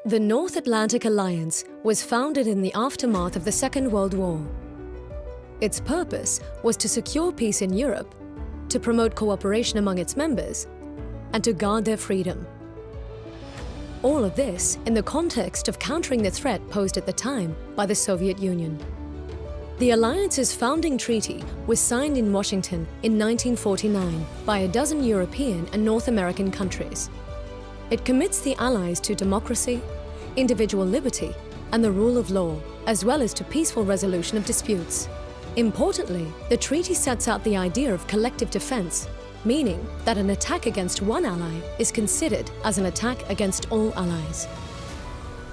The North Atlantic Alliance was founded in the aftermath of the Second World War. Its purpose was to secure peace in Europe, to promote cooperation among its members, and to guard their freedom. All of this in the context of countering the threat posed at the time by the Soviet Union. The Alliance's founding treaty was signed in Washington in 1949 by a dozen European and North American countries. It commits the Allies to democracy, individual liberty, and the rule of law, as well as to peaceful resolution of disputes. Importantly, the treaty sets out the idea of collective defense, meaning that an attack against one ally is considered as an attack against all allies.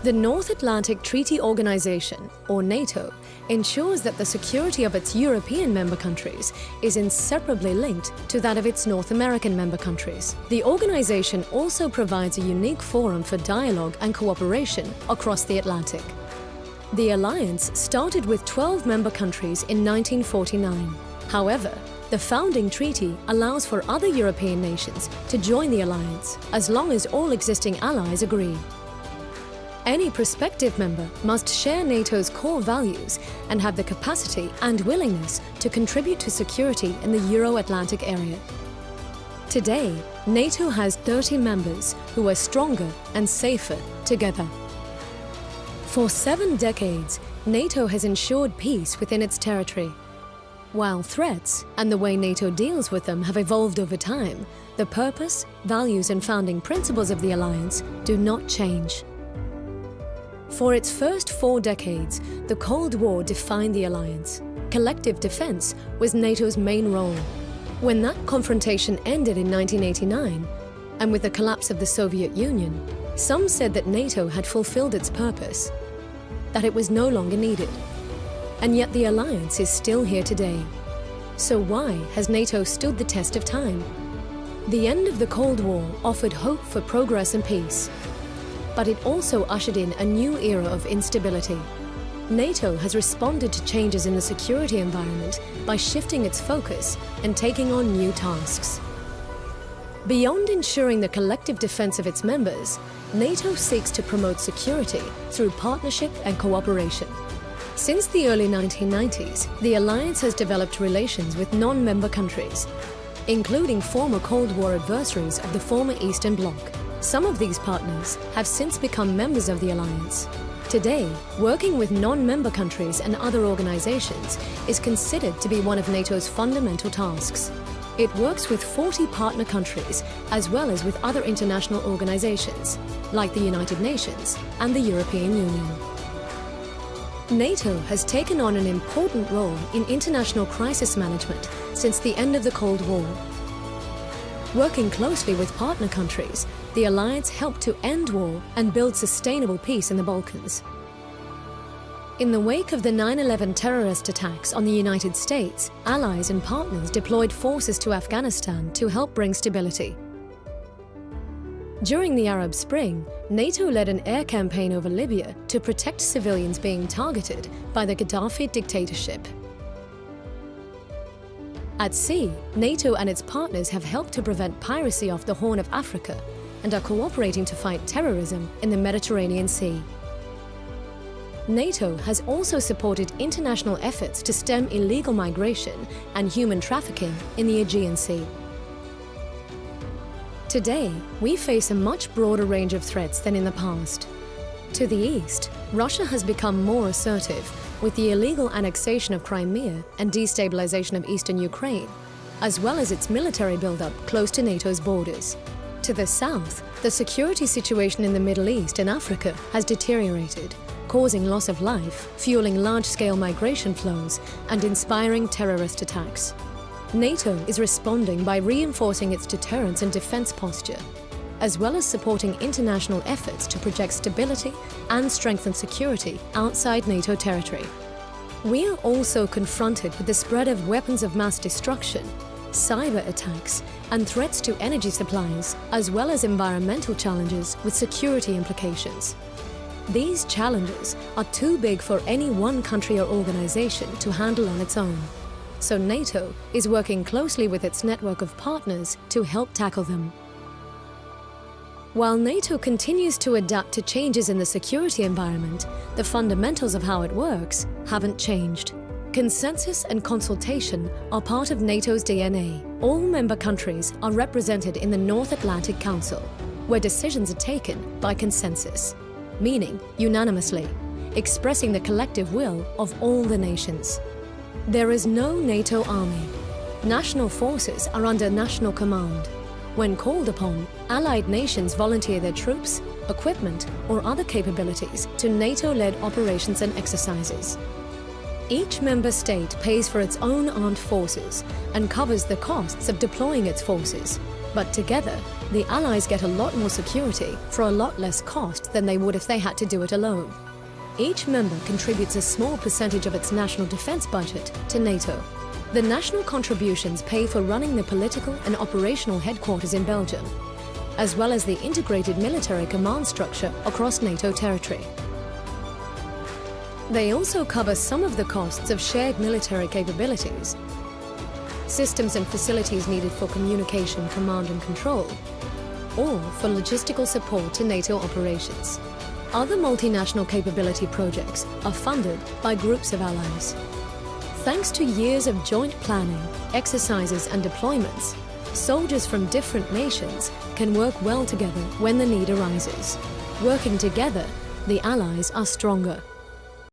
The North Atlantic Treaty Organization, or NATO, ensures that the security of its European member countries is inseparably linked to that of its North American member countries. The organization also provides a unique forum for dialogue and cooperation across the Atlantic. The alliance started with 12 member countries in 1949. However, the founding treaty allows for other European nations to join the alliance, as long as all existing allies agree. Any prospective member must share NATO's core values and have the capacity and willingness to contribute to security in the Euro-Atlantic area. Today, NATO has 30 members who are stronger and safer together. For 7 decades, NATO has ensured peace within its territory. While threats and the way NATO deals with them have evolved over time, the purpose, values, and founding principles of the alliance do not change. For its first 4 decades, the Cold War defined the alliance. Collective defense was NATO's main role. When that confrontation ended in 1989, and with the collapse of the Soviet Union, some said that NATO had fulfilled its purpose, that it was no longer needed. And yet the alliance is still here today. So why has NATO stood the test of time? The end of the Cold War offered hope for progress and peace, but it also ushered in a new era of instability. NATO has responded to changes in the security environment by shifting its focus and taking on new tasks. Beyond ensuring the collective defense of its members, NATO seeks to promote security through partnership and cooperation. Since the early 1990s, the alliance has developed relations with non-member countries, including former Cold War adversaries of the former Eastern Bloc. Some of these partners have since become members of the alliance. Today, working with non-member countries and other organizations is considered to be one of NATO's fundamental tasks. It works with 40 partner countries, as well as with other international organizations, like the United Nations and the European Union. NATO has taken on an important role in international crisis management since the end of the Cold War. Working closely with partner countries, the alliance helped to end war and build sustainable peace in the Balkans. In the wake of the 9/11 terrorist attacks on the United States, allies and partners deployed forces to Afghanistan to help bring stability. During the Arab Spring, NATO led an air campaign over Libya to protect civilians being targeted by the Gaddafi dictatorship. At sea, NATO and its partners have helped to prevent piracy off the Horn of Africa and are cooperating to fight terrorism in the Mediterranean Sea. NATO has also supported international efforts to stem illegal migration and human trafficking in the Aegean Sea. Today, we face a much broader range of threats than in the past. To the east, Russia has become more assertive with the illegal annexation of Crimea and destabilization of eastern Ukraine, as well as its military buildup close to NATO's borders. To the south, the security situation in the Middle East and Africa has deteriorated, causing loss of life, fueling large-scale migration flows, and inspiring terrorist attacks. NATO is responding by reinforcing its deterrence and defense posture, as well as supporting international efforts to project stability and strengthen security outside NATO territory. We are also confronted with the spread of weapons of mass destruction, cyber attacks, and threats to energy supplies, as well as environmental challenges with security implications. These challenges are too big for any one country or organization to handle on its own. So NATO is working closely with its network of partners to help tackle them. While NATO continues to adapt to changes in the security environment, the fundamentals of how it works haven't changed. Consensus and consultation are part of NATO's DNA. All member countries are represented in the North Atlantic Council, where decisions are taken by consensus, meaning unanimously, expressing the collective will of all the nations. There is no NATO army. National forces are under national command. When called upon, allied nations volunteer their troops, equipment, or other capabilities to NATO-led operations and exercises. Each member state pays for its own armed forces and covers the costs of deploying its forces. But together, the Allies get a lot more security for a lot less cost than they would if they had to do it alone. Each member contributes a small percentage of its national defense budget to NATO. The national contributions pay for running the political and operational headquarters in Belgium, as well as the integrated military command structure across NATO territory. They also cover some of the costs of shared military capabilities, systems and facilities needed for communication, command and control, or for logistical support to NATO operations. Other multinational capability projects are funded by groups of allies. Thanks to years of joint planning, exercises and deployments, soldiers from different nations can work well together when the need arises. Working together, the allies are stronger.